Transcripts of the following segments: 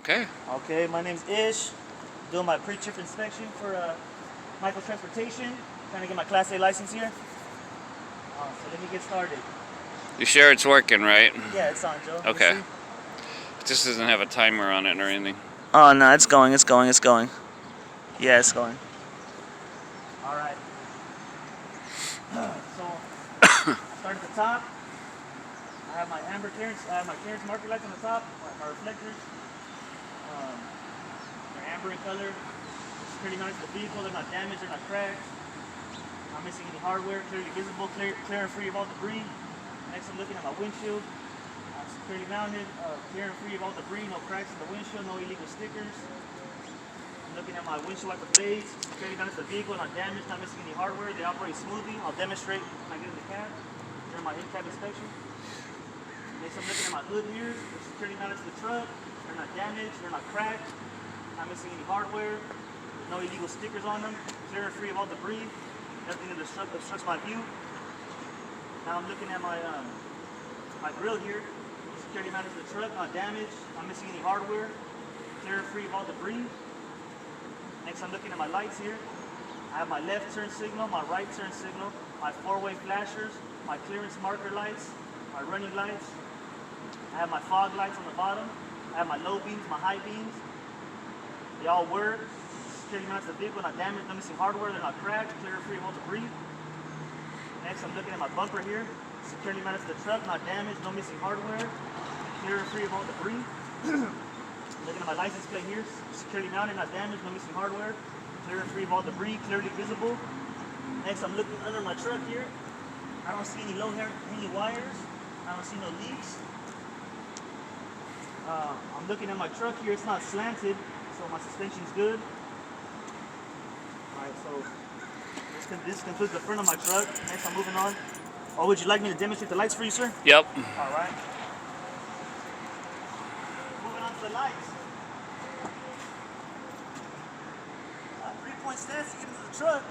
Okay. Okay, my name's Ish. Doing my pre-trip inspection for Michael Transportation. Trying to get my Class A license here. So let me get started. You sure it's working, right? Yeah, it's on, Joe. Okay. It just doesn't have a timer on it or anything. Oh, no, it's going. Yeah, it's going. All right. So, start at the top. I have my amber clearance. I have my clearance marker lights on the top. My reflectors. They're amber in color. It's pretty nice. The vehicle, they're not damaged, they're not cracked. Not missing any hardware. Clearly visible, clear and free of all debris. Next, I'm looking at my windshield. Securely mounted, clear and free of all debris. No cracks in the windshield. No illegal stickers. I'm looking at my windshield wiper blades. Securely mounted to the vehicle, not damaged, not missing any hardware. They operate smoothly. I'll demonstrate when I get in the cab during my in-cab inspection. Next, I'm looking at my hood mirrors. They're securely mounted to the truck. They're not damaged. They're not cracked. Not missing any hardware. There's no illegal stickers on them. Clear and free of all debris. Nothing that obstructs my view. Now I'm looking at my my grill here. Securely mounted to the truck. Not damaged. Not missing any hardware. Clear and free of all debris. Next, I'm looking at my lights here. I have my left turn signal, my right turn signal, my four-way flashers, my clearance marker lights, my running lights. I have my fog lights on the bottom. I have my low beams, my high beams. They all work. Securely mounted to the vehicle, not damaged, not missing hardware, they're not cracked, clear and free of all debris. Next, I'm looking at my bumper here. Securely mounted to the truck, not damaged, no missing hardware, clear and free of all debris. Looking at my license plate here. Securely mounted, not damaged, no missing hardware, clear and free of all debris, clearly visible. Next, I'm looking under my truck here. I don't see any low-hanging wires. I don't see no leaks. I'm looking at my truck here. It's not slanted, so my suspension's good. Alright, so this concludes the front of my truck. Next, I'm moving on. Oh, would you like me to demonstrate the lights for you, sir? Yep. Alright. Moving on to the lights. 3-point stance to get into the truck.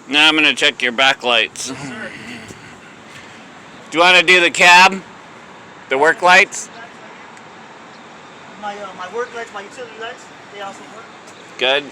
Now I'm gonna check your backlights. Yes, sir. Do you want to do the cab? The work lights? My work lights, my utility lights, they also work. Good.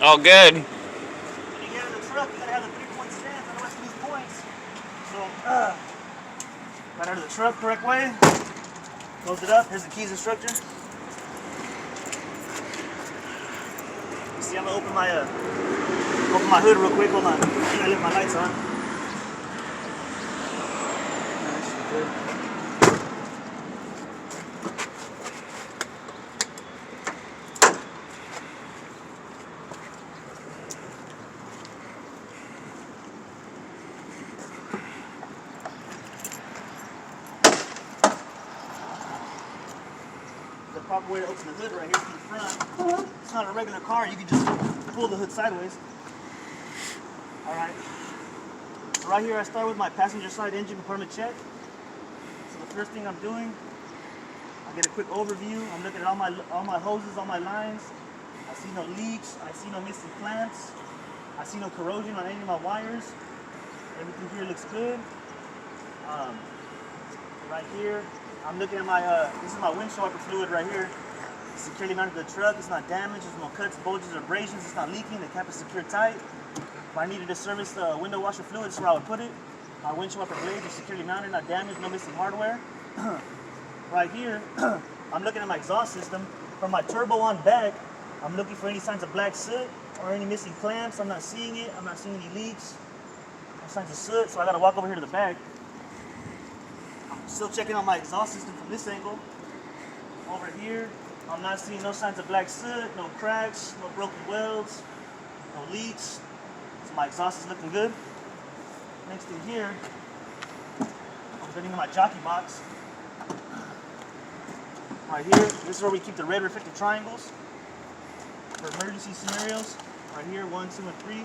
All good. When you get in the truck, you gotta have the 3-point stance, otherwise you lose points. So, right out of the truck, correct way. Close it up. Here's the keys instructor. You see, I'm gonna open my hood real quick. Hold on. I'm gonna lift my lights on. That should be good. The proper way to open the hood right here from the front. It's not a regular car, you can just pull the hood sideways. Alright. So right here I start with my passenger side engine compartment check. So the first thing I'm doing, I get a quick overview. I'm looking at all my hoses, all my lines. I see no leaks, I see no missing clamps. I see no corrosion on any of my wires. Everything here looks good. Right here, I'm looking at my, this is my windshield wiper fluid right here. It's securely mounted to the truck. It's not damaged. There's no cuts, bulges, or abrasions. It's not leaking. The cap is secured tight. If I needed to service the window washer fluid, that's where I would put it. My windshield wiper blades are securely mounted, not damaged, no missing hardware. Right here, I'm looking at my exhaust system. From my turbo on back, I'm looking for any signs of black soot or any missing clamps. I'm not seeing it. I'm not seeing any leaks. No signs of soot, so I gotta walk over here to the back. I'm still checking on my exhaust system from this angle. Over here, I'm not seeing no signs of black soot, no cracks, no broken welds, no leaks. So my exhaust is looking good. Next thing here, I'm getting in my jockey box. Right here, this is where we keep the red reflective triangles for emergency scenarios. Right here, 1, 2, and 3.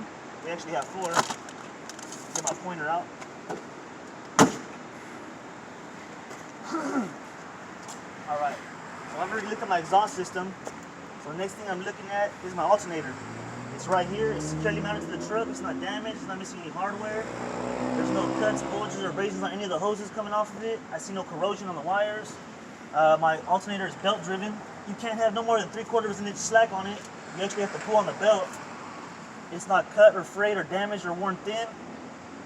We actually have 4. Get my pointer out. Alright, so I've already looked at my exhaust system. So the next thing I'm looking at is my alternator. It's right here. It's securely mounted to the truck. It's not damaged. It's not missing any hardware. There's no cuts, bulges, or abrasions on any of the hoses coming off of it. I see no corrosion on the wires. My alternator is belt driven. You can't have no more than 3/4 of an inch slack on it. You actually have to pull on the belt. It's not cut or frayed or damaged or worn thin.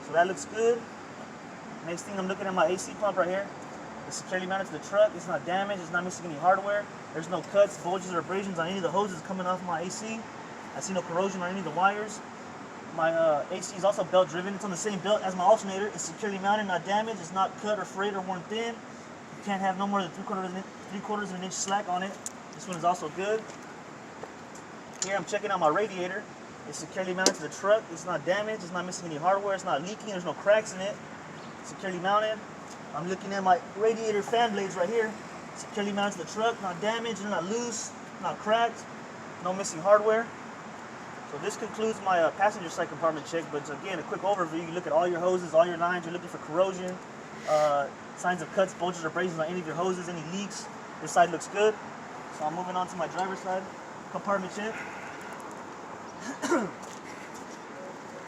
So that looks good. Next thing, I'm looking at my AC pump right here. It's securely mounted to the truck. It's not damaged. It's not missing any hardware. There's no cuts, bulges, or abrasions on any of the hoses coming off my AC. I see no corrosion on any of the wires. My AC is also belt driven. It's on the same belt as my alternator. It's securely mounted, not damaged. It's not cut or frayed or worn thin. You can't have no more than 3/4 of an inch slack on it. This one is also good. Here I'm checking out my radiator. It's securely mounted to the truck. It's not damaged. It's not missing any hardware. It's not leaking. There's no cracks in it. Securely mounted. I'm looking at my radiator fan blades right here. Securely mounted to the truck. Not damaged. They're not loose. Not cracked. No missing hardware. So this concludes my passenger side compartment check. But again, a quick overview. You look at all your hoses, all your lines. You're looking for corrosion, signs of cuts, bulges, or abrasions on any of your hoses, any leaks. This side looks good. So I'm moving on to my driver's side compartment check.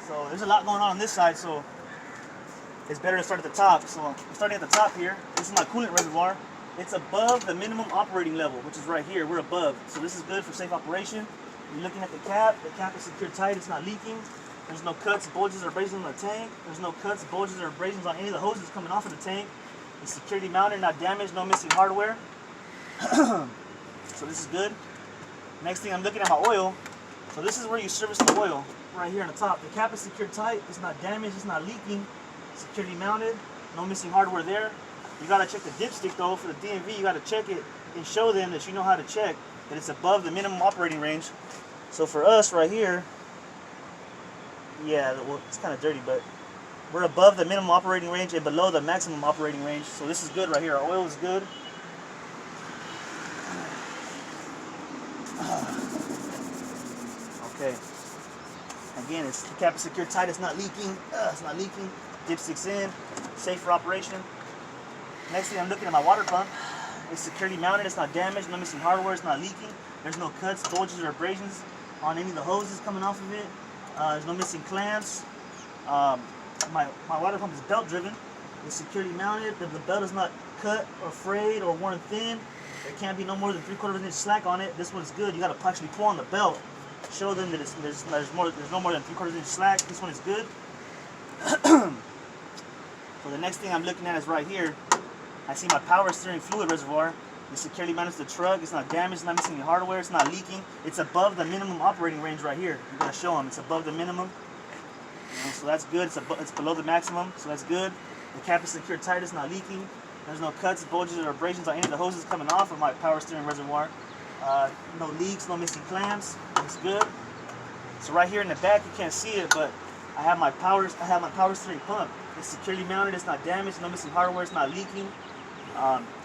So there's a lot going on this side, so it's better to start at the top. So I'm starting at the top here. This is my coolant reservoir. It's above the minimum operating level, which is right here. We're above. So this is good for safe operation. You're looking at the cap. The cap is secured tight. It's not leaking. There's no cuts, bulges, or abrasions on the tank. There's no cuts, bulges, or abrasions on any of the hoses coming off of the tank. It's securely mounted, not damaged, no missing hardware. So this is good. Next thing, I'm looking at my oil. So this is where you service the oil, right here on the top. The cap is secured tight. It's not damaged. It's not leaking. Securely mounted. No missing hardware there. You gotta check the dipstick though for the DMV. You gotta check it and show them that you know how to check that it's above the minimum operating range. So for us right here, yeah, well, it's kind of dirty, but we're above the minimum operating range and below the maximum operating range. So this is good right here. Our oil is good. Okay. Again, the cap is secured tight. It's not leaking. It's not leaking. Dipstick's in. Safe for operation. Next thing, I'm looking at my water pump. It's securely mounted. It's not damaged. No missing hardware. It's not leaking. There's no cuts, bulges, or abrasions on any of the hoses coming off of it. There's no missing clamps. My water pump is belt driven. It's securely mounted. The belt is not cut or frayed or worn thin. There can't be no more than 3/4 of an inch slack on it. This one is good. You got to actually pull on the belt. Show them that there's no more than 3/4 inch slack. This one is good. So the next thing I'm looking at is right here. I see my power steering fluid reservoir. It's securely mounted to the truck. It's not damaged. It's not missing any hardware. It's not leaking. It's above the minimum operating range right here. You gotta show them it's above the minimum. So that's good. It's below the maximum. So that's good. The cap is secured tight. It's not leaking. There's no cuts, bulges, or abrasions on any of the hoses coming off of my power steering reservoir. No leaks. No missing clamps. It's good. So right here in the back, you can't see it, but I have my power steering pump. It's securely mounted. It's not damaged. No missing hardware. It's not leaking.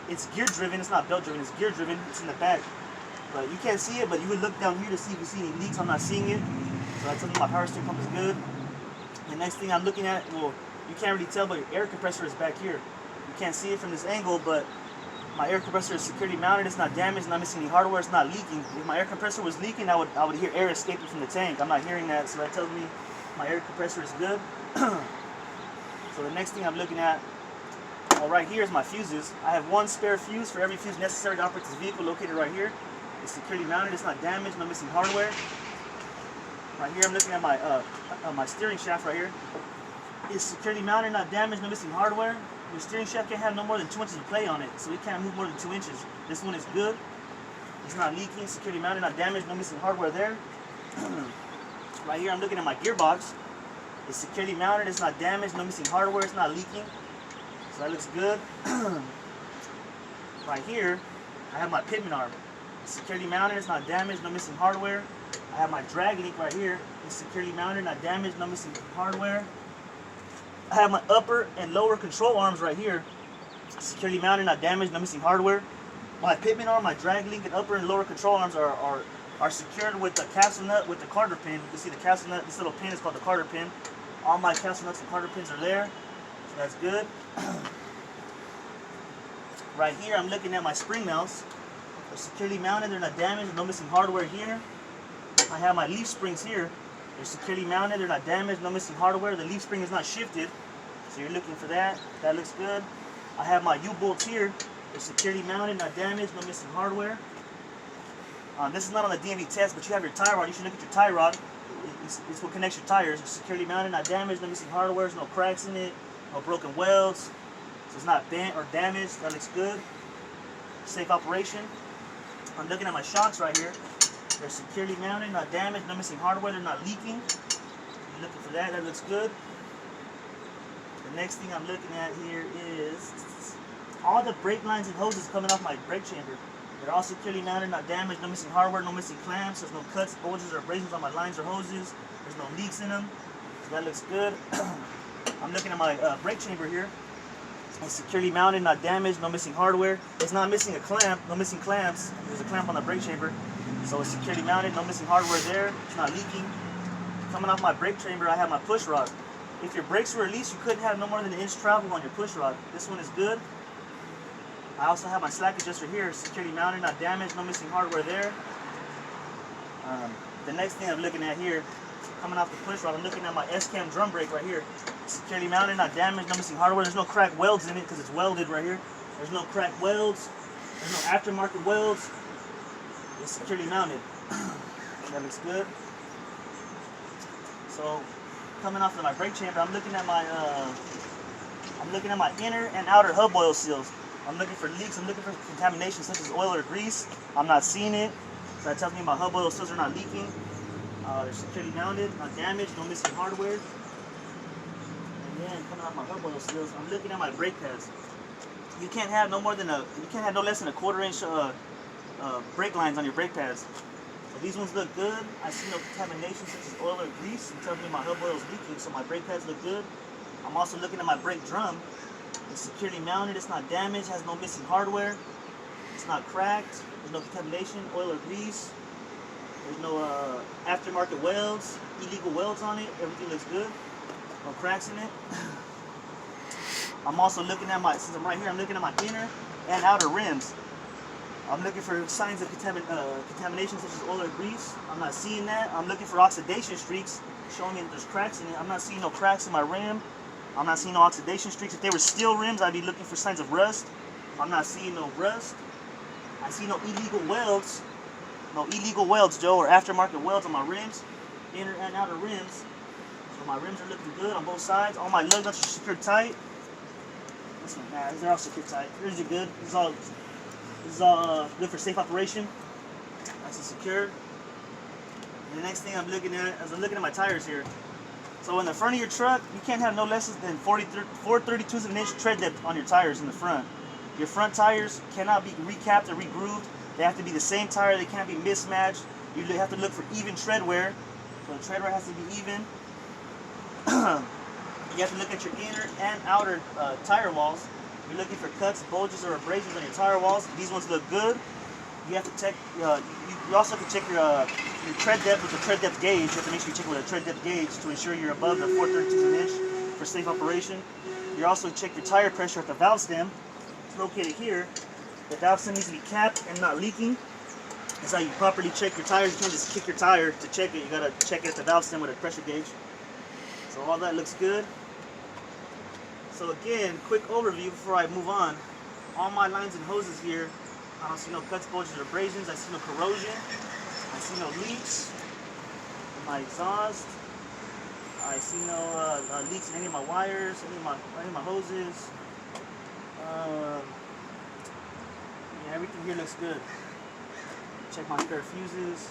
It's gear driven. It's not belt driven. It's gear driven. It's in the back. But you can't see it, but you would look down here to see if you see any leaks. I'm not seeing it. So I told you my power steering pump is good. The next thing I'm looking at, well, you can't really tell, but your air compressor is back here. You can't see it from this angle, but my air compressor is securely mounted. It's not damaged. Not missing any hardware. It's not leaking. If my air compressor was leaking, I would hear air escaping from the tank. I'm not hearing that, so that tells me my air compressor is good. So the next thing I'm looking at, well, right here is my fuses. I have one spare fuse for every fuse necessary to operate this vehicle, located right here. It's securely mounted. It's not damaged. No missing hardware. Right here, I'm looking at my steering shaft right here. It's securely mounted, not damaged, no missing hardware. Your steering shaft can't have no more than 2 inches of play on it, so it can't move more than 2 inches. This one is good. It's not leaking, securely mounted, not damaged, no missing hardware there. Right here, I'm looking at my gearbox. It's securely mounted, it's not damaged, no missing hardware, it's not leaking. So that looks good. Right here, I have my pitman arm. It's securely mounted, it's not damaged, no missing hardware. I have my drag link right here. It's securely mounted, not damaged, no missing hardware. I have my upper and lower control arms right here. Securely mounted, not damaged, no missing hardware. My pitman arm, my drag link, and upper and lower control arms are secured with the castle nut with the Carter pin. You can see the castle nut, this little pin is called the Carter pin. All my castle nuts and Carter pins are there, so that's good. Right here, I'm looking at my spring mounts. They're securely mounted, they're not damaged, no missing hardware here. I have my leaf springs here. They're securely mounted, they're not damaged, no missing hardware. The leaf spring is not shifted, so you're looking for that. That looks good. I have my U-bolts here. They're securely mounted, not damaged, no missing hardware. This is not on the DMV test, but you have your tie rod. You should look at your tie rod. It's what connects your tires. It's securely mounted, not damaged, no missing hardware, there's no cracks in it, no broken welds. So it's not bent or damaged. That looks good. Safe operation. I'm looking at my shocks right here. They're securely mounted, not damaged, no missing hardware, they're not leaking. You're looking for that, that looks good. The next thing I'm looking at here is all the brake lines and hoses coming off my brake chamber. They're all securely mounted, not damaged, no missing hardware, no missing clamps, there's no cuts, bulges, or abrasions on my lines or hoses. There's no leaks in them, so that looks good. I'm looking at my brake chamber here. It's securely mounted, not damaged, no missing hardware. It's not missing a clamp, no missing clamps. There's a clamp on the brake chamber. So it's securely mounted, no missing hardware there. It's not leaking. Coming off my brake chamber, I have my push rod. If your brakes were released, you couldn't have no more than an inch travel on your push rod. This one is good. I also have my slack adjuster here, securely mounted, not damaged, no missing hardware there. The next thing I'm looking at here, coming off the push rod, I'm looking at my S-cam drum brake right here. Securely mounted, not damaged, no missing hardware. There's no cracked welds in it because it's welded right here. There's no cracked welds. There's no aftermarket welds. It's securely mounted. That looks good. So, coming off of my brake chamber, I'm looking at my inner and outer hub oil seals. I'm looking for leaks. I'm looking for contamination such as oil or grease. I'm not seeing it, so that tells me my hub oil seals are not leaking. They're securely mounted, not damaged, no missing hardware. And then coming off my hub oil seals, I'm looking at my brake pads. You can't have no less than a 1/4 inch brake lines on your brake pads. So these ones look good. I see no contamination such as oil or grease. It tells me my hub oil is leaking, so my brake pads look good. I'm also looking at my brake drum. It's securely mounted, it's not damaged, has no missing hardware. It's not cracked, there's no contamination, oil or grease. There's no aftermarket welds, illegal welds on it. Everything looks good. No cracks in it. I'm also looking at since I'm right here, I'm looking at my inner and outer rims. I'm looking for signs of contamination such as oil or grease. I'm not seeing that. I'm looking for oxidation streaks showing me that there's cracks in it. I'm not seeing no cracks in my rim. I'm not seeing no oxidation streaks. If they were steel rims, I'd be looking for signs of rust. I'm not seeing no rust. I see no illegal welds. No illegal welds, Joe, or aftermarket welds on my rims, inner and outer rims. So my rims are looking good on both sides. All my lug nuts are secured tight. This one, they're all secured tight. These are good. This is all good for safe operation. Nice and secure. And the next thing I'm looking at is I'm looking at my tires here. So in the front of your truck, you can't have no less than 4/32 of an inch tread depth on your tires in the front. Your front tires cannot be recapped or regrooved. They have to be the same tire. They can't be mismatched. You have to look for even tread wear. So the tread wear has to be even. You have to look at your inner and outer tire walls. You're looking for cuts, bulges, or abrasions on your tire walls. These ones look good. You have to check. You also can check your tread depth with the tread depth gauge. You have to make sure you check with a tread depth gauge to ensure you're above the 4/32 of an inch for safe operation. You also check your tire pressure at the valve stem. It's located here. The valve stem needs to be capped and not leaking. That's how you properly check your tires. You can't just kick your tire to check it. You gotta check it at the valve stem with a pressure gauge. So all that looks good. So again, quick overview before I move on. All my lines and hoses here, I don't see no cuts, bulges, or abrasions. I see no corrosion. I see no leaks. my exhaust. I see no leaks in any of my wires, any of my hoses. Yeah, everything here looks good. Check my spare fuses,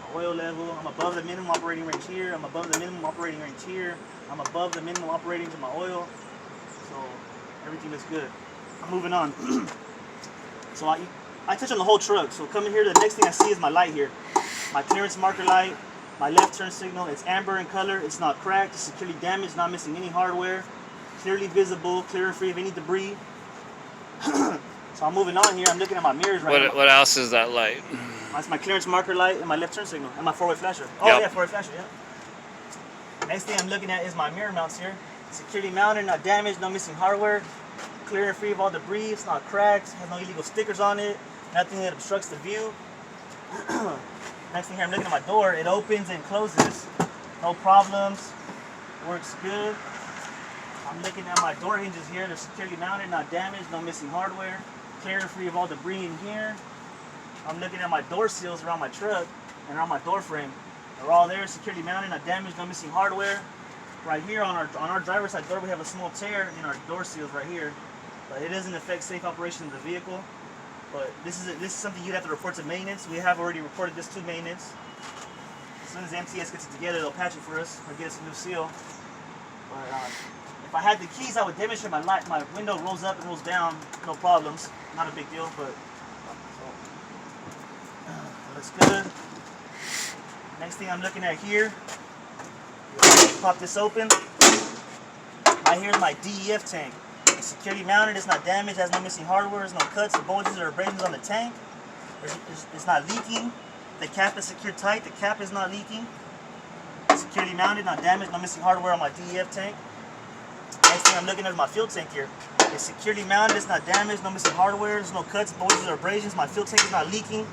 my oil level. I'm above the minimum operating range here. I'm above the minimum operating range here. I'm above the minimum operating range of my oil. So everything looks good. I'm moving on. So I touch on the whole truck. So coming here, the next thing I see is my light here. My clearance marker light, my left turn signal. It's amber in color. It's not cracked. It's securely damaged, not missing any hardware. Clearly visible, clear and free of any debris. So I'm moving on here. I'm looking at my mirrors right now. What else is that light? That's my clearance marker light and my left turn signal and my four-way flasher. Oh Yep. yeah, four-way flasher, yeah. Next thing I'm looking at is my mirror mounts here. Securely mounted, not damaged, no missing hardware. Clear and free of all debris. It's not cracked. Has no illegal stickers on it. Nothing that obstructs the view. Next thing here, I'm looking at my door. It opens and closes. No problems. Works good. I'm looking at my door hinges here. They're securely mounted, not damaged, no missing hardware. Clear and free of all debris in here. I'm looking at my door seals around my truck and around my door frame. They're all there, securely mounted, not damaged, no missing hardware. Right here on our driver's side door, we have a small tear in our door seals right here, but it doesn't affect safe operation of the vehicle. But this is something you'd have to report to maintenance. We have already reported this to maintenance. As soon as MTS gets it together, they'll patch it for us or get us a new seal. But if I had the keys, I would demonstrate my light. My window rolls up and rolls down, no problems. Not a big deal, but looks good. Next thing I'm looking at here, pop this open. Right here's my DEF tank. It's securely mounted, it's not damaged, has no missing hardware, there's no cuts, bulges, or abrasions on the tank. It's not leaking. The cap is secured tight, the cap is not leaking. Securely mounted, not damaged, no missing hardware on my DEF tank. Next thing I'm looking at is my fuel tank here. It's securely mounted, it's not damaged, no missing hardware, there's no cuts, bulges, or abrasions. My fuel tank is not leaking.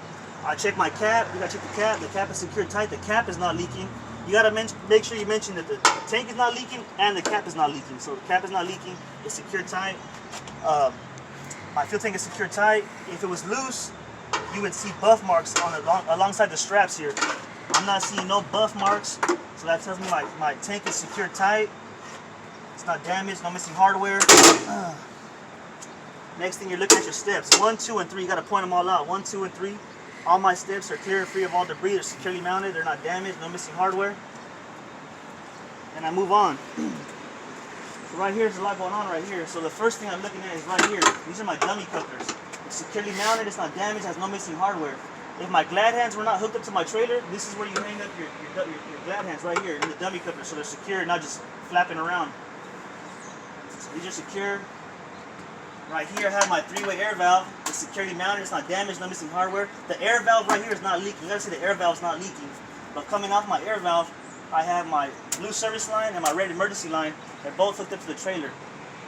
I check my cap, we gotta check the cap is secured tight, the cap is not leaking. You gotta make sure you mention that the tank is not leaking and the cap is not leaking. So the cap is not leaking, it's secured tight. My fuel tank is secured tight. If it was loose, you would see buff marks alongside the straps here. I'm not seeing no buff marks, so that tells me my tank is secured tight. It's not damaged, no missing hardware. Next thing, you're looking at your steps. 1, 2, and 3. You gotta point them all out. 1, 2, and 3. All my steps are clear and free of all debris. They're securely mounted. They're not damaged. No missing hardware. And I move on. So right here, there's a lot going on right here. So the first thing I'm looking at is right here. These are my dummy couplers. It's securely mounted. It's not damaged. Has no missing hardware. If my glad hands were not hooked up to my trailer, this is where you hang up your glad hands right here in the dummy coupler. So they're secure, not just flapping around. So these are secure. Right here I have my 3-way air valve. It's securely mounted, it's not damaged, no missing hardware. The air valve right here is not leaking. You gotta see the air valve is not leaking. But coming off my air valve, I have my blue service line and my red emergency line. They're both hooked up to the trailer.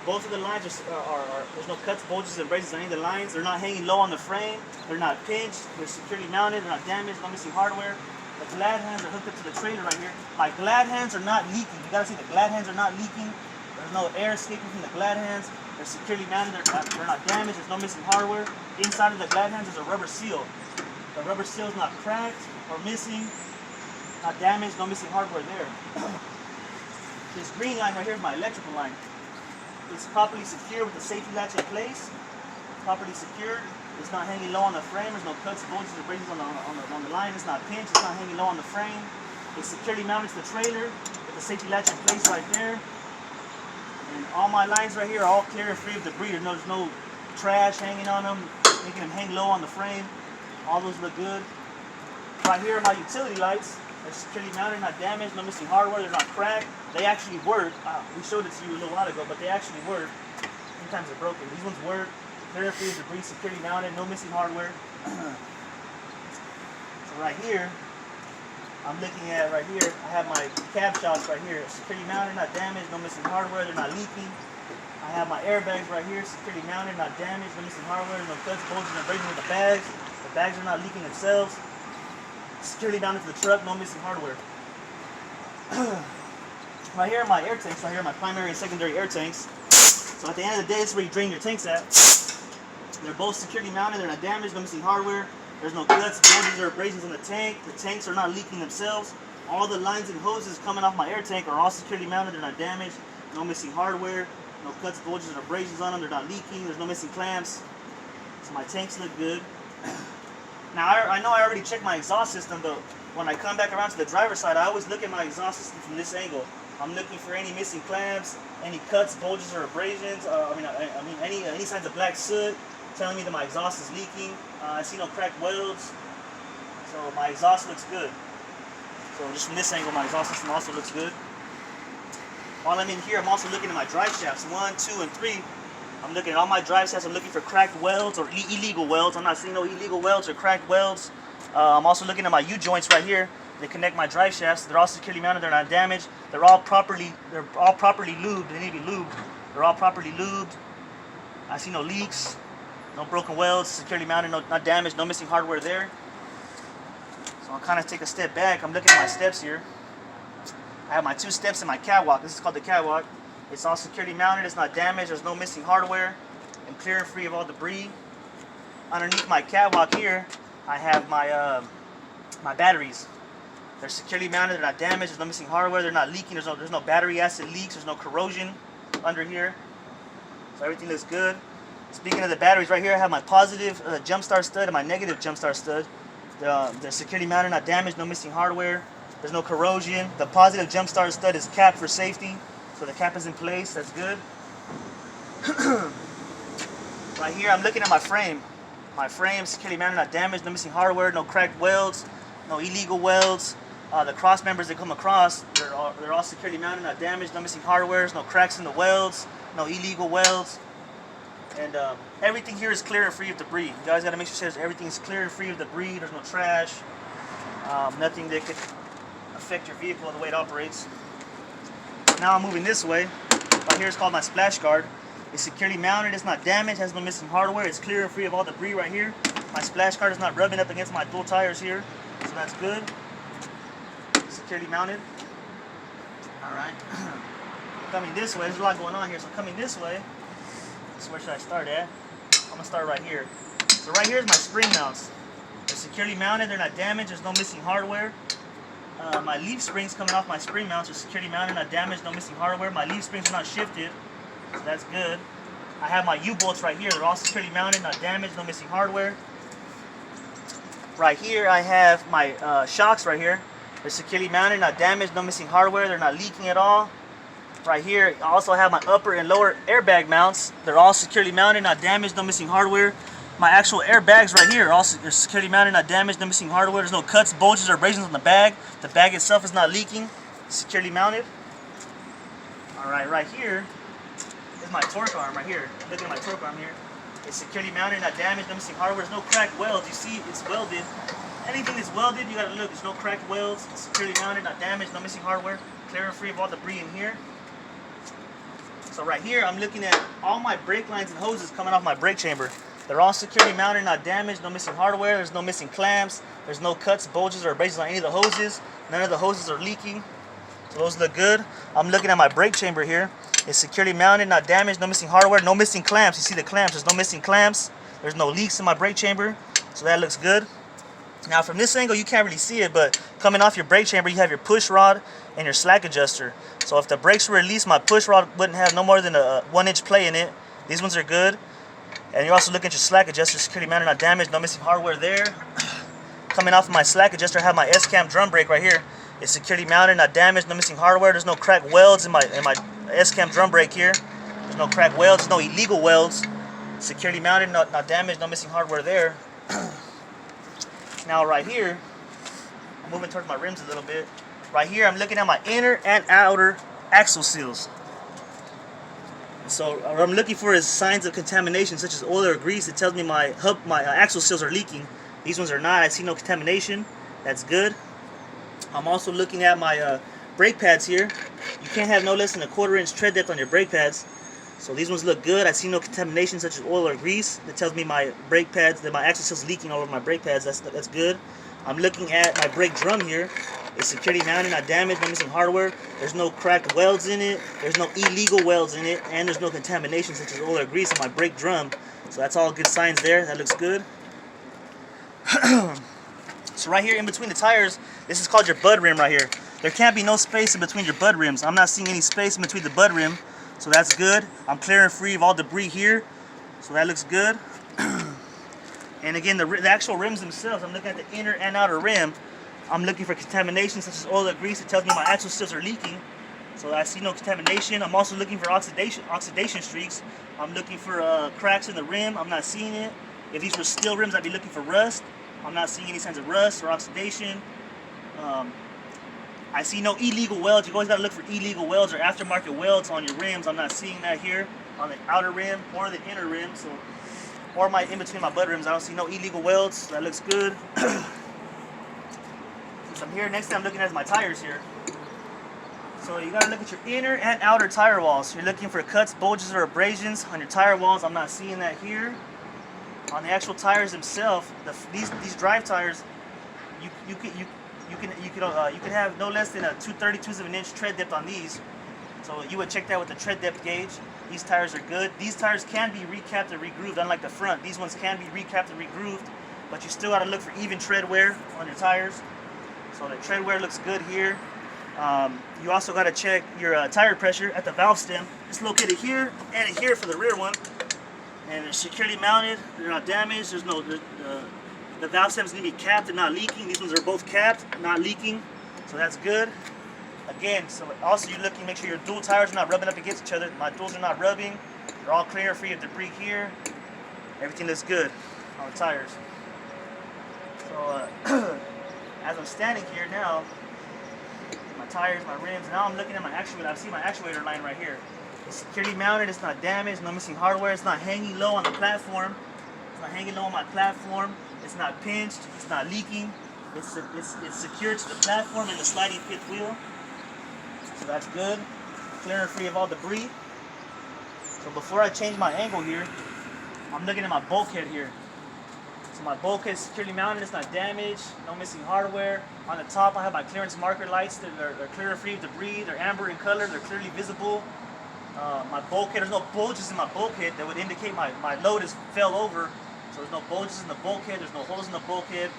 Both of the lines are there's no cuts, bulges, and abrasions on any of the lines. They're not hanging low on the frame. They're not pinched. They're securely mounted. They're not damaged, no missing hardware. The glad hands are hooked up to the trailer right here. My glad hands are not leaking. You gotta see the glad hands are not leaking. There's no air escaping from the glad hands. They're securely mounted, they're not damaged, there's no missing hardware. Inside of the glad hands is a rubber seal. The rubber seal is not cracked or missing, not damaged, no missing hardware there. This green line right here is my electrical line. It's properly secured with the safety latch in place. Properly secured. It's not hanging low on the frame. There's no cuts, bulges, or abrasions on the line. It's not pinched. It's not hanging low on the frame. It's securely mounted to the trailer with the safety latch in place right there. And all my lines right here are all clear and free of debris. There's no trash hanging on them, making them hang low on the frame. All those look good. Right here are my utility lights. They're securely mounted, not damaged, no missing hardware. They're not cracked. They actually work. We showed it to you a little while ago, but they actually work. Sometimes they're broken. These ones work. Clear and free of debris, securely mounted, no missing hardware. So right here, I'm looking at right here, I have my cab shots right here. Securely mounted, not damaged, no missing hardware, they're not leaking. I have my airbags right here, securely mounted, not damaged, no missing hardware, no cuts, bulges, and abrasions with the bags. The bags are not leaking themselves. Securely mounted to the truck, no missing hardware. Right here are my air tanks, right here are my primary and secondary air tanks. So at the end of the day, this is where you drain your tanks at. They're both securely mounted, they're not damaged, no missing hardware. There's no cuts, bulges, or abrasions on the tank. The tanks are not leaking themselves. All the lines and hoses coming off my air tank are all securely mounted. They're not damaged. No missing hardware. No cuts, bulges, or abrasions on them. They're not leaking. There's no missing clamps. So my tanks look good. Now, I know I already checked my exhaust system, but when I come back around to the driver's side, I always look at my exhaust system from this angle. I'm looking for any missing clamps, any cuts, bulges, or abrasions. Any signs of black soot telling me that my exhaust is leaking. I see no cracked welds. So my exhaust looks good. So just from this angle, my exhaust system also looks good. While I'm in here, I'm also looking at my drive shafts, 1, 2, and 3. I'm looking at all my drive shafts. I'm looking for cracked welds or illegal welds. I'm not seeing no illegal welds or cracked welds. I'm also looking at my U-joints right here. They connect my drive shafts. They're all securely mounted. They're not damaged. They're all properly lubed. They need to be lubed. They're all properly lubed. I see no leaks, no broken welds, securely mounted, not damaged, no missing hardware there. So I'll kind of take a step back. I'm looking at my steps here. I have my 2 steps in my catwalk. This is called the catwalk. It's all securely mounted. It's not damaged. There's no missing hardware. And clear and free of all debris. Underneath my catwalk here, I have my my batteries. They're securely mounted. They're not damaged. There's no missing hardware. They're not leaking. There's no battery acid leaks. There's no corrosion under here. So everything looks good. Speaking of the batteries, right here I have my positive jump start stud and my negative jump start stud. They're securely mounted, not damaged. No missing hardware. There's no corrosion. The positive jump start stud is capped for safety. So the cap is in place. That's good. Right here, I'm looking at my frame. My frame, securely mounted, not damaged. No missing hardware. No cracked welds. No illegal welds. The cross members that come across, they're all securely mounted, not damaged. No missing hardware. No cracks in the welds. No illegal welds. And everything here is clear and free of debris. You guys got to make sure everything's clear and free of debris. There's no trash. Nothing that could affect your vehicle the way it operates. Now I'm moving this way. Right here is called my splash guard. It's securely mounted. It's not damaged. Has no missing hardware. It's clear and free of all debris right here. My splash guard is not rubbing up against my dual tires here, so that's good. Securely mounted. All right. Coming this way. There's a lot going on here. So coming this way. So where should I start at? I'm gonna start right here. So right here is my spring mounts. They're securely mounted. They're not damaged. There's no missing hardware. My leaf springs coming off my spring mounts are securely mounted, not damaged, no missing hardware. My leaf springs are not shifted, so that's good. I have my U-bolts right here. They're all securely mounted, not damaged, no missing hardware. Right here I have my shocks right here. They're securely mounted, not damaged, no missing hardware. They're not leaking at all. Right here I also have my upper and lower airbag mounts. They're all securely mounted, not damaged, no missing hardware. My actual airbags right here are also securely mounted, not damaged, no missing hardware. There's no cuts, bulges, or abrasions on the bag. The bag itself is not leaking. Securely mounted. Alright, right here is my torque arm right here. Look at my torque arm here. It's securely mounted, not damaged, no missing hardware. There's no cracked welds. You see it's welded. Anything that's welded, you gotta look. There's no cracked welds. It's securely mounted, not damaged, no missing hardware. Clear and free of all debris in here. So right here, I'm looking at all my brake lines and hoses coming off my brake chamber. They're all securely mounted, not damaged, no missing hardware. There's no missing clamps. There's no cuts, bulges, or abrasions on any of the hoses. None of the hoses are leaking. So those look good. I'm looking at my brake chamber here. It's securely mounted, not damaged, no missing hardware, no missing clamps. You see the clamps. There's no missing clamps. There's no leaks in my brake chamber. So that looks good. Now from this angle, you can't really see it, but coming off your brake chamber, you have your push rod and your slack adjuster. So if the brakes were released, my push rod wouldn't have no more than a 1-inch play in it. These ones are good. And you're also looking at your slack adjuster, securely mounted, not damaged, no missing hardware there. Coming off of my slack adjuster, I have my S-cam drum brake right here. It's securely mounted, not damaged, no missing hardware. There's no cracked welds in my S-cam drum brake here. There's no cracked welds, no illegal welds. Securely mounted, not damaged, no missing hardware there. Now right here, I'm moving towards my rims a little bit. Right here, I'm looking at my inner and outer axle seals. So what I'm looking for is signs of contamination, such as oil or grease. It tells me my axle seals are leaking. These ones are not. I see no contamination. That's good. I'm also looking at my brake pads here. You can't have no less than a 1/4-inch tread depth on your brake pads. So these ones look good. I see no contamination, such as oil or grease. That tells me my brake pads, that my axle seals leaking all over my brake pads. That's good. I'm looking at my brake drum here. It's securely mounted, not damaged, no missing hardware. There's no cracked welds in it. There's no illegal welds in it. And there's no contamination such as oil or grease on my brake drum. So that's all good signs there. That looks good. So right here in between the tires, this is called your bud rim right here. There can't be no space in between your bud rims. I'm not seeing any space in between the bud rim, so that's good. I'm clearing free of all debris here, so that looks good. And again, the actual rims themselves, I'm looking at the inner and outer rim. I'm looking for contamination such as oil or grease. It tells me my axle seals are leaking, so I see no contamination. I'm also looking for oxidation streaks. I'm looking for cracks in the rim. I'm not seeing it. If these were steel rims, I'd be looking for rust. I'm not seeing any signs of rust or oxidation. I see no illegal welds. You always gotta look for illegal welds or aftermarket welds on your rims. I'm not seeing that here on the outer rim or the inner rim. So, or in between my bud rims, I don't see no illegal welds. So that looks good. Since I'm here, next thing I'm looking at is my tires here. So you gotta look at your inner and outer tire walls. You're looking for cuts, bulges, or abrasions on your tire walls. I'm not seeing that here. On the actual tires themselves, these drive tires, you can have no less than a 2/32 of an inch tread depth on these. So you would check that with the tread depth gauge. These tires are good. These tires can be recapped and regrooved, unlike the front. These ones can be recapped and regrooved, but you still got to look for even tread wear on your tires. So the tread wear looks good here. You also got to check your tire pressure at the valve stem. It's located here and here for the rear one, and they're securely mounted. They're not damaged. There's no the valve stem's gonna be capped and not leaking. These ones are both capped, not leaking, so that's good. Again, so also you're looking to make sure your dual tires are not rubbing up against each other. My duals are not rubbing. They're all clear, free of debris here. Everything looks good on the tires. So as I'm standing here now, my tires, my rims, now I'm looking at my actuator. I see my actuator line right here. It's securely mounted, it's not damaged, no missing hardware, it's not hanging low on the platform. It's not hanging low on my platform. It's not pinched, it's not leaking. It's secured to the platform and the sliding fifth wheel. So that's good. Clear and free of all debris. So before I change my angle here, I'm looking at my bulkhead here. So my bulkhead is securely mounted, it's not damaged, no missing hardware. On the top I have my clearance marker lights. They're clear and free of debris, they're amber in color, they're clearly visible. My bulkhead, there's no bulges in my bulkhead that would indicate my load is fell over. So there's no bulges in the bulkhead, there's no holes in the bulkhead.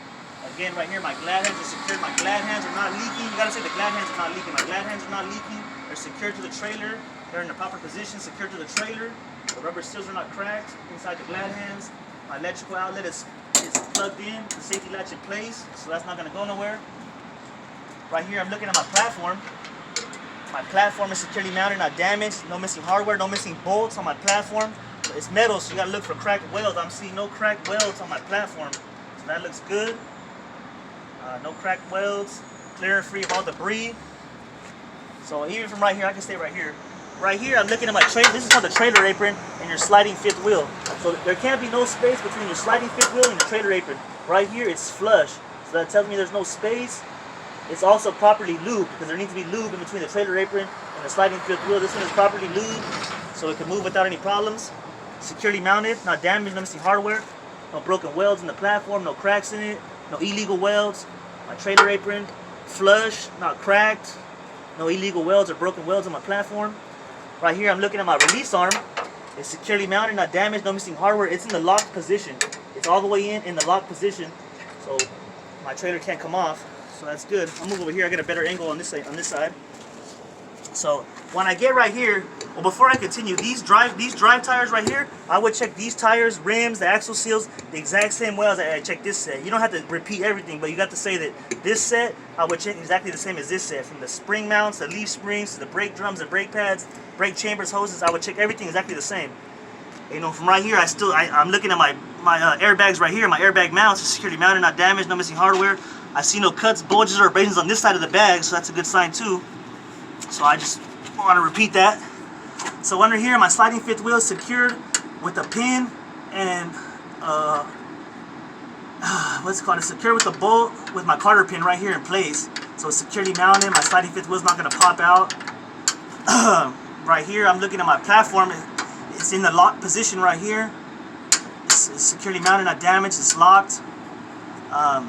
Again, right here, my glad hands are secured. My glad hands are not leaking. You gotta say the glad hands are not leaking. My glad hands are not leaking. They're secured to the trailer. They're in the proper position, secured to the trailer. The rubber seals are not cracked inside the glad hands. My electrical outlet is plugged in, the safety latch in place, so that's not gonna go nowhere. Right here, I'm looking at my platform. My platform is securely mounted, not damaged. No missing hardware, no missing bolts on my platform. It's metal, so you gotta look for cracked welds. I'm seeing no cracked welds on my platform, so that looks good. No cracked welds, clear and free of all debris. So even from right here, I can stay right here. Right here, I'm looking at my trailer. This is called the trailer apron and your sliding fifth wheel. So there can't be no space between your sliding fifth wheel and your trailer apron. Right here, it's flush. So that tells me there's no space. It's also properly lubed because there needs to be lube in between the trailer apron and the sliding fifth wheel. This one is properly lubed, so it can move without any problems. Securely mounted, not damaged, no missing hardware. No broken welds in the platform, no cracks in it, no illegal welds. My trailer apron, flush, not cracked. No illegal welds or broken welds on my platform. Right here, I'm looking at my release arm. It's securely mounted, not damaged, no missing hardware. It's in the locked position. It's all the way in the locked position, so my trailer can't come off. So that's good. I'll move over here. I get a better angle on this side. So when I get right here, well, before I continue, these drive tires right here, I would check these tires, rims, the axle seals, the exact same way as I check this set. You don't have to repeat everything, but you got to say that this set, I would check exactly the same as this set. From the spring mounts, the leaf springs, to the brake drums, the brake pads, brake chambers, hoses, I would check everything exactly the same. You know, from right here, I'm looking at my airbags right here. My airbag mounts are securely mounted, not damaged, no missing hardware. I see no cuts, bulges, or abrasions on this side of the bag, so that's a good sign too. So I just want to repeat that. So under here, my sliding fifth wheel is secured with a pin and what's it called? It's secured with a bolt with my Carter pin right here in place. So it's securely mounted. My sliding fifth wheel is not going to pop out. Right here, I'm looking at my platform. It's in the locked position right here. It's securely mounted, not damaged. It's locked. I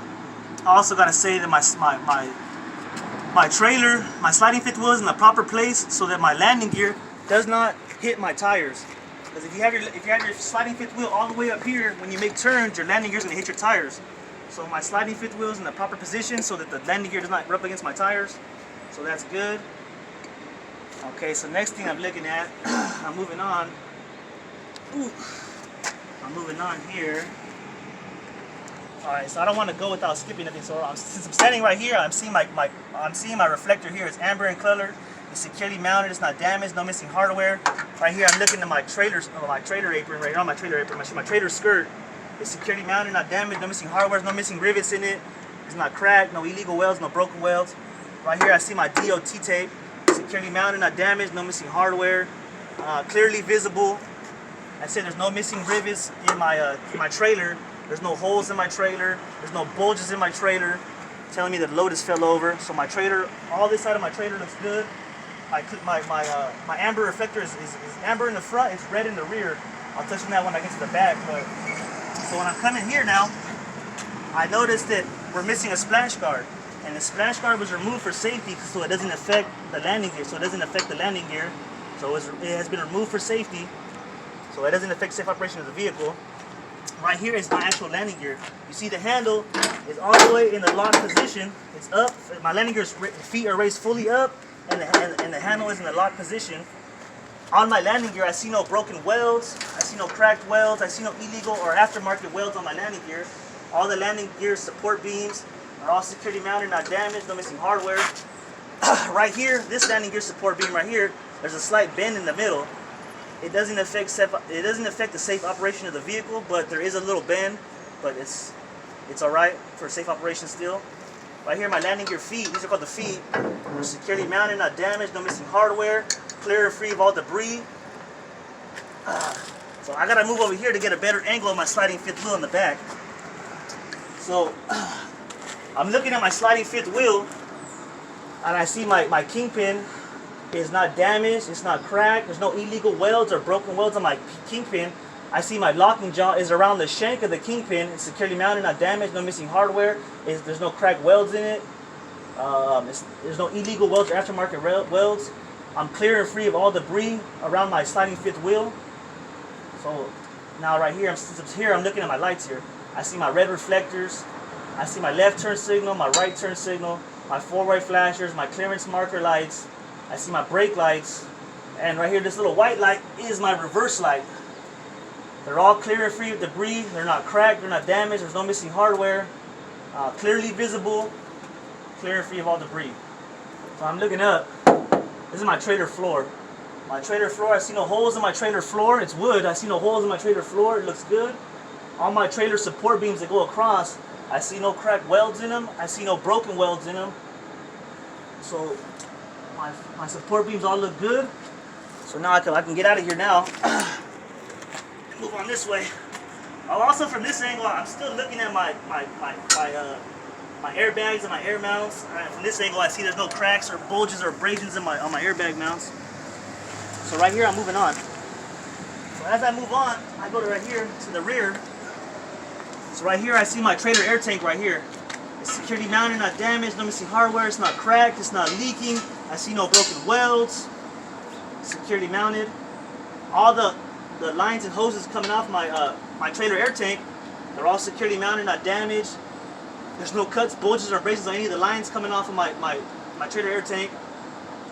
also got to say that my trailer, my sliding fifth wheel is in the proper place so that my landing gear does not hit my tires. Because if you have your sliding fifth wheel all the way up here, when you make turns, your landing gear is going to hit your tires. So my sliding fifth wheel is in the proper position so that the landing gear does not rub against my tires. So that's good. Okay, so next thing I'm looking at, I'm moving on. Ooh. I'm moving on here. Alright, so I don't want to go without skipping anything. So since I'm standing right here, I'm seeing my reflector here. It's amber in color. It's securely mounted. It's not damaged. No missing hardware. Right here, I'm looking at my trailer apron. Right here on my trailer apron, my trailer skirt. It's securely mounted, not damaged. No missing hardware. No missing rivets in it. It's not cracked. No illegal welds. No broken welds. Right here, I see my DOT tape. Securely mounted, not damaged. No missing hardware. Clearly visible. I said there's no missing rivets in my trailer. There's no holes in my trailer. There's no bulges in my trailer telling me that the load has fell over. So my trailer, all this side of my trailer looks good. My amber reflector is amber in the front. It's red in the rear. I'll touch on that when I get to the back. But so when I'm coming here now, I noticed that we're missing a splash guard. And the splash guard was removed for safety so it doesn't affect the landing gear. So it has been removed for safety. So it doesn't affect safe operation of the vehicle. Right here is my actual landing gear. You see the handle is all the way in the locked position. It's up. My landing gear's feet are raised fully up, and the handle is in the locked position. On my landing gear, I see no broken welds. I see no cracked welds. I see no illegal or aftermarket welds on my landing gear. All the landing gear support beams are all securely mounted, not damaged, no missing hardware. Right here, this landing gear support beam right here, there's a slight bend in the middle. It doesn't affect the safe operation of the vehicle, but there is a little bend, but it's all right for safe operation still. Right here, my landing gear feet, these are called the feet. They're securely mounted, not damaged, no missing hardware, clear and free of all debris. So I gotta move over here to get a better angle of my sliding fifth wheel in the back. So I'm looking at my sliding fifth wheel, and I see my kingpin is not damaged, it's not cracked, there's no illegal welds or broken welds on my kingpin. I see my locking jaw is around the shank of the kingpin. It's securely mounted, not damaged, no missing hardware. There's no cracked welds in it. There's no illegal welds or aftermarket welds. I'm clear and free of all debris around my sliding fifth wheel. So now right here, I'm looking at my lights here. I see my red reflectors. I see my left turn signal, my right turn signal, my four-way flashers, my clearance marker lights. I see my brake lights, and right here, this little white light is my reverse light. They're all clear and free of debris. They're not cracked. They're not damaged. There's no missing hardware. Clearly visible. Clear and free of all debris. So I'm looking up. This is my trailer floor. My trailer floor, I see no holes in my trailer floor. It's wood. I see no holes in my trailer floor. It looks good. All my trailer support beams that go across, I see no cracked welds in them. I see no broken welds in them. So my support beams all look good. So now I can get out of here now. Move on this way. Also from this angle, I'm still looking at my airbags and my air mounts. From this angle, I see there's no cracks or bulges or abrasions on my airbag mounts. So right here, I'm moving on. So as I move on, I go to right here to the rear. So right here, I see my trailer air tank right here. It's securely mounted, not damaged, no missing hardware. It's not cracked. It's not leaking. I see no broken welds. Securely mounted. All the lines and hoses coming off my trailer air tank, they're all securely mounted, not damaged. There's no cuts, bulges, or abrasions on any of the lines coming off of my trailer air tank.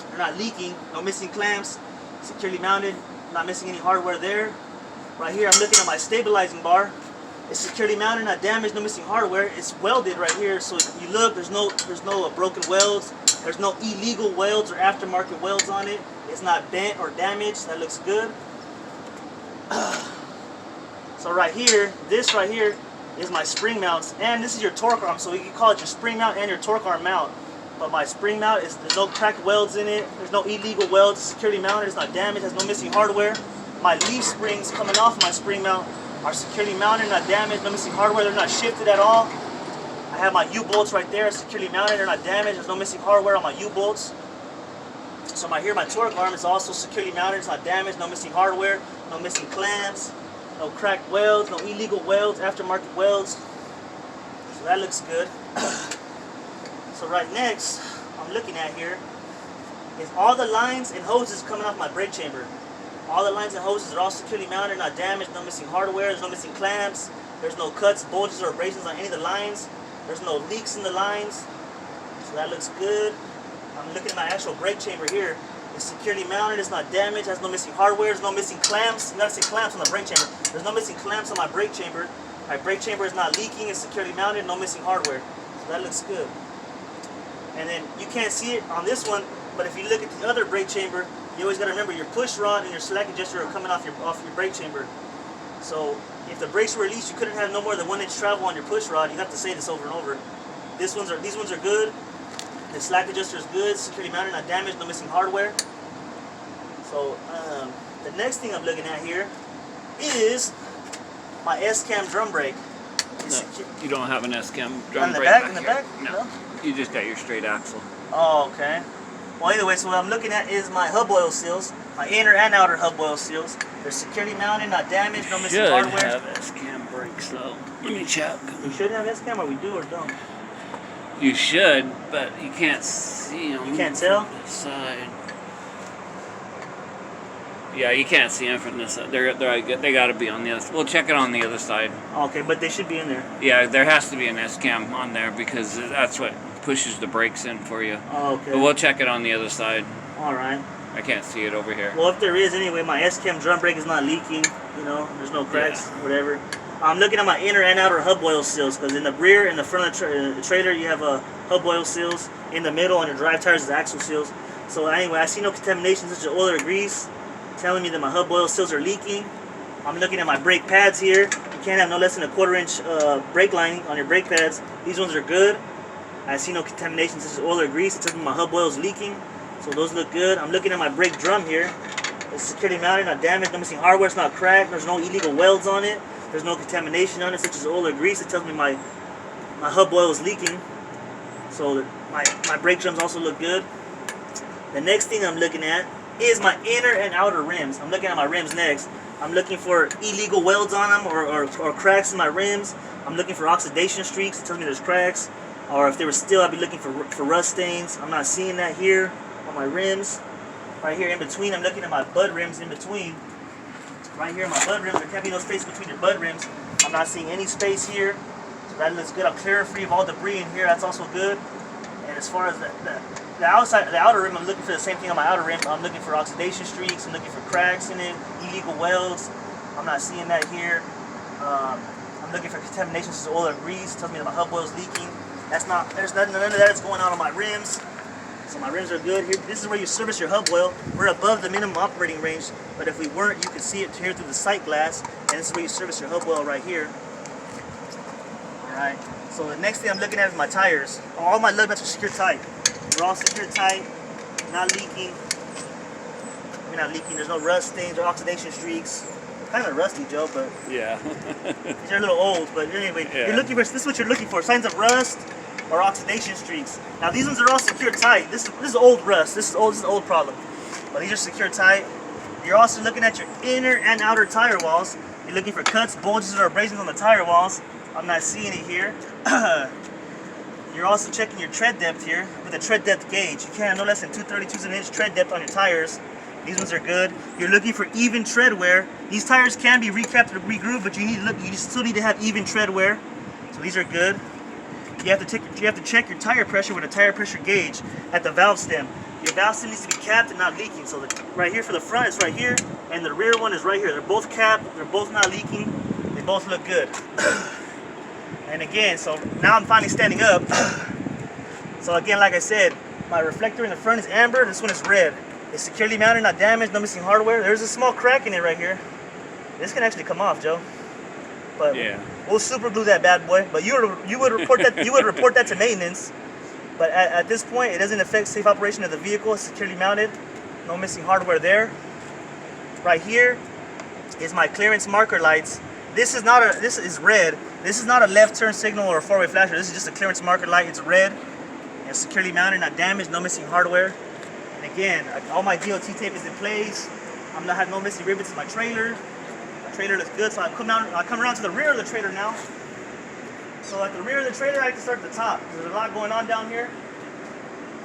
They're not leaking. No missing clamps. Securely mounted. Not missing any hardware there. Right here, I'm looking at my stabilizing bar. It's securely mounted, not damaged, no missing hardware. It's welded right here, so if you look, there's no broken welds. There's no illegal welds or aftermarket welds on it. It's not bent or damaged. That looks good. So right here, this right here is my spring mounts, and this is your torque arm. So you can call it your spring mount and your torque arm mount. But my spring mount there's no cracked welds in it. There's no illegal welds. It's securely mounted. It's not damaged. Has no missing hardware. My leaf springs coming off my spring mount are securely mounted, not damaged, no missing hardware. They're not shifted at all. I have my U-bolts right there, securely mounted. They're not damaged. There's no missing hardware on my U-bolts. So my torque arm is also securely mounted. It's not damaged, no missing hardware, no missing clamps, no cracked welds, no illegal welds, aftermarket welds. So that looks good. So right next, I'm looking at here is all the lines and hoses coming off my brake chamber. All the lines and hoses are all securely mounted, not damaged, no missing hardware, there's no missing clamps, there's no cuts, bulges, or abrasions on any of the lines. There's no leaks in the lines, so that looks good. I'm looking at my actual brake chamber here. It's securely mounted, it's not damaged, has no missing hardware, there's no missing clamps. You gotta see clamps on the brake chamber. There's no missing clamps on my brake chamber. My brake chamber is not leaking, it's securely mounted, no missing hardware. So that looks good. And then you can't see it on this one, but if you look at the other brake chamber, you always gotta remember your push rod and your slack adjuster are coming off your brake chamber. So if the brakes were released, you couldn't have no more than 1 inch travel on your push rod. You have to say this over and over. These ones are good. The slack adjuster is good, securely mounted, not damaged, no missing hardware. So the next thing I'm looking at here is my S-cam drum brake. No, you don't have an S-cam drum brake back? In the back? No. You just got your straight axle. Oh, okay. Well, either way, so what I'm looking at is my hub oil seals, my inner and outer hub oil seals. They're securely mounted, not damaged, no missing hardware. You should have S-cam brakes, though. Let me check. You should have S-cam, or we do or don't? You should, but you can't see them. You can't tell? From the side. Yeah, you can't see them from this side. They got to be on the other. We'll check it on the other side. Okay, but they should be in there. Yeah, there has to be an S-cam on there because that's what pushes the brakes in for you. Oh, okay. But we'll check it on the other side. All right. I can't see it over here. Well, if there is, anyway, my S-cam drum brake is not leaking. You know, there's no cracks, whatever. I'm looking at my inner and outer hub oil seals because in the rear and the front of the trailer you have hub oil seals. In the middle on your drive tires is axle seals. So anyway, I see no contamination such as oil or grease telling me that my hub oil seals are leaking. I'm looking at my brake pads here. You can't have no less than a 1/4 inch brake lining on your brake pads. These ones are good. I see no contamination such as oil or grease. It tells me my hub oil is leaking. So those look good. I'm looking at my brake drum here. It's securely mounted, not damaged, no missing hardware, it's not cracked, there's no illegal welds on it, there's no contamination on it such as oil or grease. It tells me my hub oil is leaking. So my brake drums also look good. The next thing I'm looking at is my inner and outer rims. I'm looking at my rims next. I'm looking for illegal welds on them or cracks in my rims. I'm looking for oxidation streaks. It tells me there's cracks. Or if they were still, I'd be looking for rust stains. I'm not seeing that here on my rims. Right here in between, I'm looking at my bud rims in between. Right here, my bud rims, there can't be no space between your bud rims. I'm not seeing any space here. So that looks good. I'm clear free of all debris in here. That's also good. And as far as the outer rim, I'm looking for the same thing on my outer rim. I'm looking for oxidation streaks. I'm looking for cracks in it, illegal welds. I'm not seeing that here. I'm looking for contamination such as oil or grease. It tells me that my hub oil is leaking. There's none of that is going on my rims. So my rims are good. Here, this is where you service your hub oil. We're above the minimum operating range, but if we weren't, you could see it here through the sight glass. And this is where you service your hub oil right here. Alright, so the next thing I'm looking at is my tires. All my lug nuts are secure tight. They're all secure tight, not leaking. I mean, not leaking, there's no rust stains or oxidation streaks. Kind of rusty, Joe, but yeah. these are a little old, but anyway, yeah. You're looking for, this is what you're looking for, signs of rust or oxidation streaks. Now these ones are all secure tight. This is old rust. This is an old problem. But these are secure tight. You're also looking at your inner and outer tire walls. You're looking for cuts, bulges, or abrasions on the tire walls. I'm not seeing it here. You're also checking your tread depth here with a tread depth gauge. You can't have no less than 2/32 of an inch tread depth on your tires. These ones are good. You're looking for even tread wear. These tires can be recapped or regrooved, but you still need to have even tread wear. So these are good. You have to check your tire pressure with a tire pressure gauge at the valve stem. Your valve stem needs to be capped and not leaking. So right here for the front, it's right here, and the rear one is right here. They're both capped. They're both not leaking. They both look good. And again, so now I'm finally standing up. So again, like I said, my reflector in the front is amber. This one is red. It's securely mounted, not damaged, no missing hardware. There's a small crack in it right here. This can actually come off, Joe. But yeah, we'll super glue that bad boy. But you would report that to maintenance. But at this point, it doesn't affect safe operation of the vehicle. It's securely mounted, no missing hardware there. Right here is my clearance marker lights. This is red. This is not a left turn signal or a four-way flasher. This is just a clearance marker light. It's red and securely mounted, not damaged, no missing hardware. And again, all my DOT tape is in place. I'm not having no missing rivets in my trailer. My trailer looks good, so I come around to the rear of the trailer now. So at the rear of the trailer, I can start at the top. There's a lot going on down here.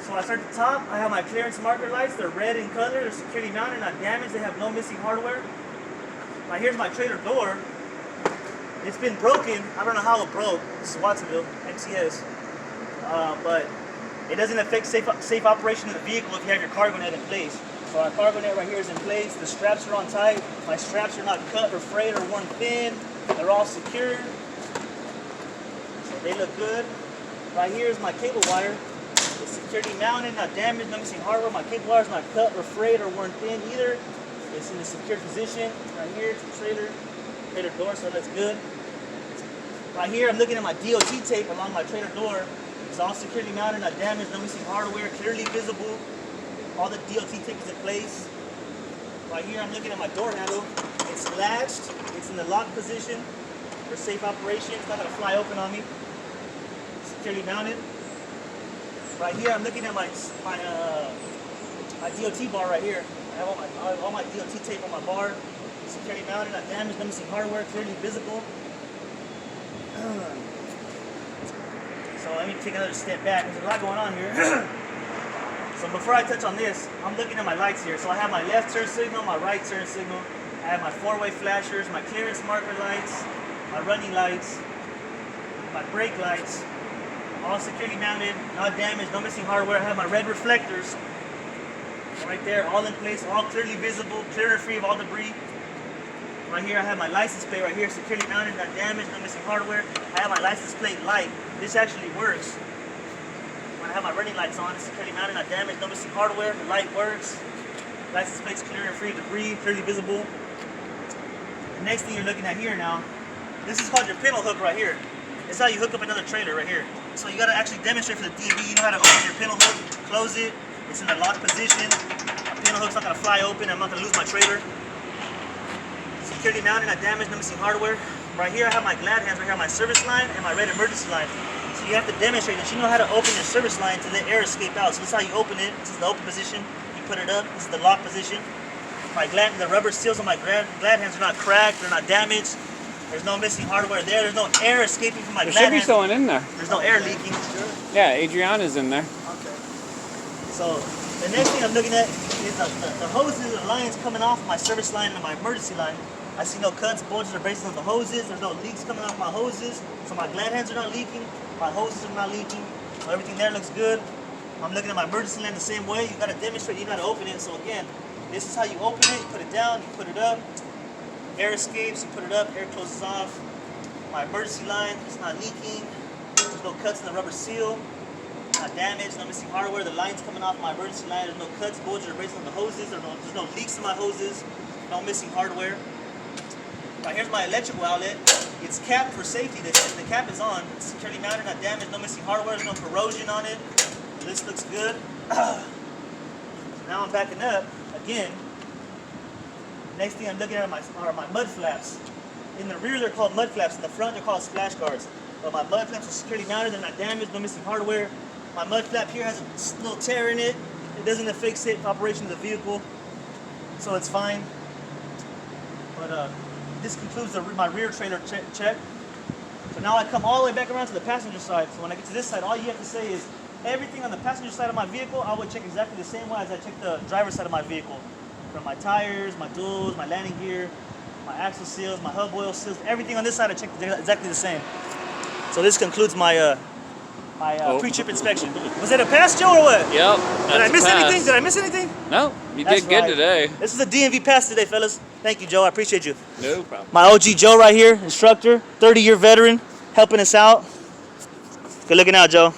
So I start at the top. I have my clearance marker lights. They're red in color. They're security mounted, not damaged. They have no missing hardware. Now here's my trailer door. It's been broken. I don't know how it broke. This is Watsonville, MCS. But it doesn't affect safe operation of the vehicle if you have your cargo net in place. So our cargo net right here is in place. The straps are on tight. My straps are not cut or frayed or worn thin. They're all secured. So they look good. Right here is my cable wire. It's security mounted, not damaged, no missing hardware. My cable wire is not cut or frayed or worn thin either. It's in a secure position. Right here, it's the trailer door, so that's good. Right here, I'm looking at my DOT tape along my trailer door. It's all securely mounted, not damaged, no missing hardware, clearly visible. All the DOT tape is in place. Right here, I'm looking at my door handle. It's latched. It's in the lock position for safe operation. It's not gonna fly open on me. Securely mounted. Right here, I'm looking at my DOT bar right here. I have all my DOT tape on my bar. Securely mounted, not damaged, no missing hardware, clearly visible. So let me take another step back. There's a lot going on here. So before I touch on this, I'm looking at my lights here. So I have my left turn signal, my right turn signal. I have my four-way flashers, my clearance marker lights, my running lights, my brake lights, all securely mounted, not damaged, no missing hardware. I have my red reflectors right there, all in place, all clearly visible, clear and free of all debris. Right here, I have my license plate right here, securely mounted, not damaged, no missing hardware. I have my license plate light. This actually works. When I have my running lights on, it's securely mounted, not damaged, no missing hardware. The light works. License plate's clear and free of debris, clearly visible. The next thing you're looking at here now, this is called your pinhole hook right here. This is how you hook up another trailer right here. So you gotta actually demonstrate for the DMV. You know how to open your pinhole hook, close it. It's in the lock position. My pinhole hook's not gonna fly open. I'm not gonna lose my trailer. Security mounted, not damaged, no missing hardware. Right here, I have my glad hands right here, my service line and my red emergency line. So you have to demonstrate that you know how to open your service line to let air escape out. So this is how you open it. This is the open position. You put it up. This is the lock position. The rubber seals on my glad hands are not cracked. They're not damaged. There's no missing hardware there. There's no air escaping from my glad hands. There should be someone in there. There's no air leaking. Yeah, Adriana's in there. Okay. So the next thing I'm looking at is the hoses and lines coming off my service line and my emergency line. I see no cuts, bulges, or braces on the hoses. There's no leaks coming off my hoses. So my glad hands are not leaking. My hoses are not leaking. So everything there looks good. I'm looking at my emergency line the same way. You gotta demonstrate you know how to open it. So again, this is how you open it. You put it down, you put it up. Air escapes, you put it up, air closes off. My emergency line is not leaking. There's no cuts in the rubber seal. Not damaged, no missing hardware. The line's coming off my emergency line. There's no cuts, bulges, or braces on the hoses. There's no leaks in my hoses. No missing hardware. Right, here's my electrical outlet. It's capped for safety. The cap is on. It's securely mounted, not damaged, no missing hardware. There's no corrosion on it. This looks good. So now I'm backing up again. Next thing I'm looking at are my mud flaps. In the rear, they're called mud flaps. In the front, they're called splash guards. But my mud flaps are securely mounted. They're not damaged, no missing hardware. My mud flap here has a little tear in it. It doesn't affect safe operation of the vehicle, so it's fine. But this concludes my rear trailer check. So now I come all the way back around to the passenger side. So when I get to this side, all you have to say is everything on the passenger side of my vehicle, I would check exactly the same way as I check the driver's side of my vehicle. From my tires, my duals, my landing gear, my axle seals, my hub oil seals, everything on this side I checked exactly the same. So this concludes my pre-trip inspection. Was it a pass, Joe, or what? Yep. Did I miss anything? Did I miss anything? No, you did good today. This is a DMV pass today, fellas. Thank you, Joe. I appreciate you. No problem. My OG Joe right here, instructor, 30-year veteran, helping us out. Good looking out, Joe.